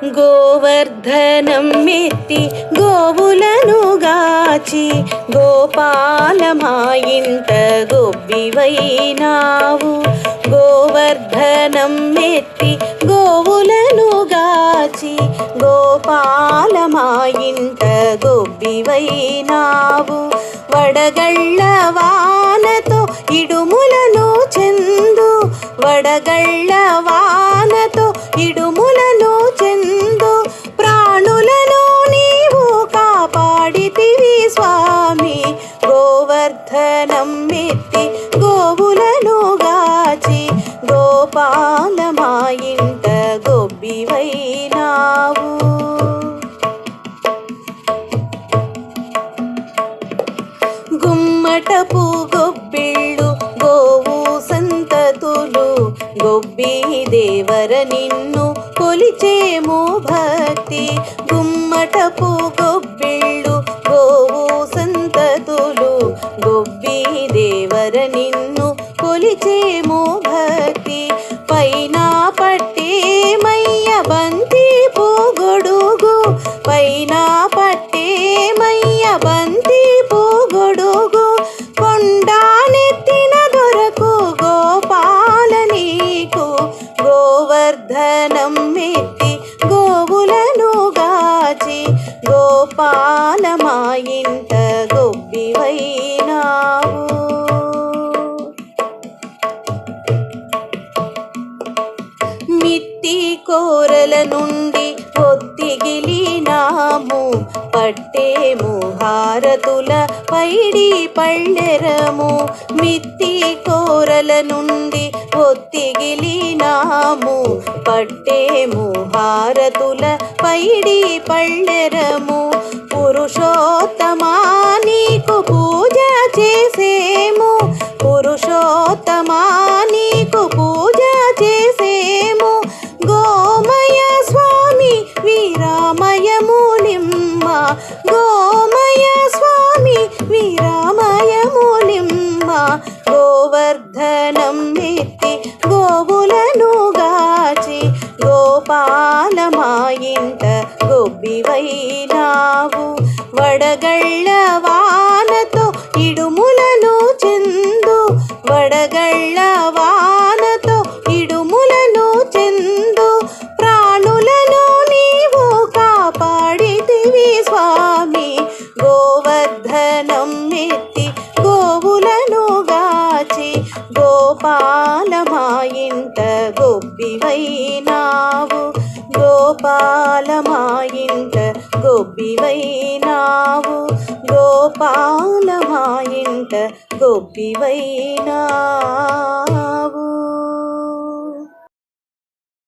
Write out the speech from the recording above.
గోవర్ధనం మెత్తి గోవులను గాచి గోపాలమా ఇంట గొబ్బివైనావు. గోవర్ధనం మెత్తి గోవులను గాచి గోపాలమా ఇంట గొబ్బివైనావు. వడగళ్ళ వానతో ఇడుములను చెందు, వడగళ్ళ వానతో ఇడుములను చెందు, ప్రాణులను నీవు కాపాడితివి స్వామి. గోవర్ధనం మెత్తి గోవులను గాచి గోపాలమా ఇంట గొబ్బివైనావు. గుమ్మటపు గొబ్బిళ్ళు గోవు సంతతులు గొబ్బి దేవర నిన్ను కొలిచేము భక్తి. గుమ్మటపు గొబ్బిళ్ళు గోవు సంతతులు గొబ్బి దేవర నిన్ను కొలిచేము భక్తి. పైన పట్టేమయ్య బంతి పోగొడుగు, పైన పట్టేమయ్య బంతి పోగొడుగు, కొండానెత్తిన దొరకు గోపాల నీకు. గోవర్ధనం మెత్తి గోవులను గాచి గోపాలమా ఇంట గొబ్బివైనావు. మిత్తి కోరల నుండి ఒత్తిగిలినాము, పట్టేము హారతుల పైడి పళ్ళెరము. మిత్తి కోరల నుండి ఒత్తిగిలినాము, పట్టేము హారతుల పైడి పళ్ళెరము. పురుషోత్తమా నీకు పూజ చేసేము, పురుషోత్తమా నీకు పూజ చేసేము. గోమయ స్వామి వీరామయములిమ్మ, గోమయ స్వామి వీరామయములిమ్మ. గోవర్ధనం మెత్తి గోవులను గాచి గోపాలమా ఇంట గొబ్బివైనావు. వడగళ్ళ వానతో ఇడుములను చెందు, వడగళ్ళ వానతో ఇడుములను చెందు, ప్రాణులను నీవు కాపాడితివి స్వామి. గోవర్ధనం మెత్తి గోవులను గాచి గోపాలమా ఇంట గొబ్బివైనావు. గోపాలమా ఇంట గొబ్బివైనావు, గోపాలమా ఇంట గొబ్బివైనావు.